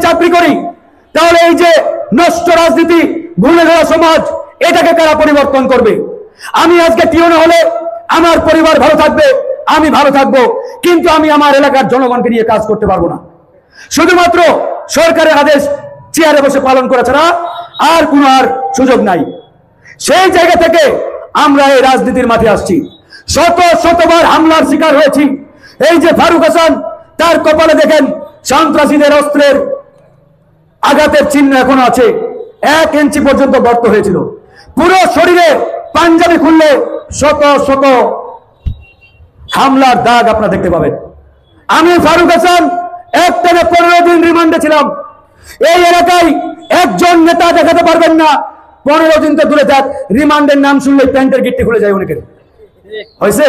চাকরি করি, তাহলে এই যে নষ্ট রাজনীতি, ভুলে যাওয়া সমাজ, এটাকে কারা পরিবর্তন করবে? আমি আজকে টিউনে হলে আমার পরিবার ভালো থাকবে, আমি ভালো থাকবো, কিন্তু আমি আমার এলাকার জনগণকে নিয়ে কাজ করতে পারবো না। শুধুমাত্র সরকারের আদেশ চেয়ারে বসে পালন করা ছাড়া আর কোনো সুযোগ নাই। সেই জায়গা থেকে আমরা এই রাজনীতির মাঠে আসছি। শত শতবার হামলার শিকার হয়েছি। এই যে ফারুক হাসান, তার কপালে দেখেন সন্ত্রাসীদের অস্ত্রের আঘাতের চিহ্ন এখনো আছে, 1 ইঞ্চি পর্যন্ত গর্ত হয়েছিল। পুরো শরীরে পাঞ্জাবি খুললে শত শত হামলার দাগ আপনারা দেখতে পাবেন। আমি ফারুক হাসান একটানা 15 দিন রিমান্ডে ছিলাম। এই এলাকায় একজন নেতা দেখাতে পারবেন না, 15 দিন তো দূরে থাক, রিমান্ডের নাম শুনলে প্যান্টের গিট্টি খুলে যায় অনেকের। হয়েছে?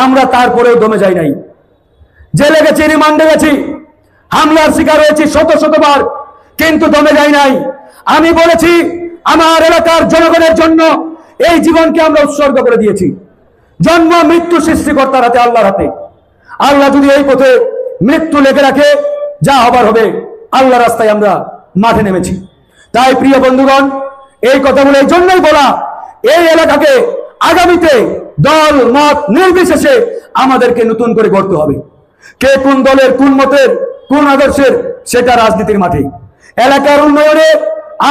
আমরা তারপরেও দমে যাই নাই। জেলে গেছি, রিমান্ডে গেছি, হামলার শিকার হয়েছি শত শতবার, কিন্তু দমে যাই নাই। আমি বলেছি আমার এলাকার জনগণের জন্য এই জীবনকে আমরা উৎসর্গ করে দিয়েছি। জন্ম মৃত্যু সৃষ্টিকর্তার হাতে, আল্লাহর হাতে। আল্লাহ যদি এই পথে মৃত্যু লেগে রাখে, যা হবার হবে। আল্লাহ রাস্তায় আমরা মাঠে নেমেছি। তাই প্রিয় বন্ধুগণ, এই কথাগুলো এই জন্যই বলা, এই এলাকাকে আগামীতে দল মত নির্বিশেষে আমাদেরকে নতুন করে গড়তে হবে। কে কোন দলের, কোন মতের, কোন আদর্শের, সেটা রাজনীতির মাঠে। এলাকার উন্নয়নে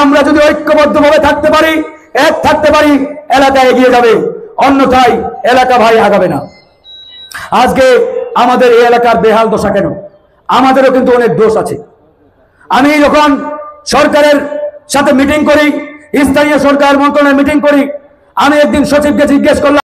আমরা যদি ঐক্যবদ্ধভাবে থাকতে পারি, এক থাকতে পারি, এলাকা এগিয়ে যাবে, অন্যথায় এলাকা ভাই আগাবে না। আজকে আমাদের এই এলাকার বেহাল দশা কেন? আমাদেরও কিন্তু অনেক দোষ আছে। আমি যখন সরকারের সাথে মিটিং করি, স্থানীয় সরকার মন্ত্রণালয়ে মিটিং করি, আমি একদিন সচিবকে জিজ্ঞেস করলাম,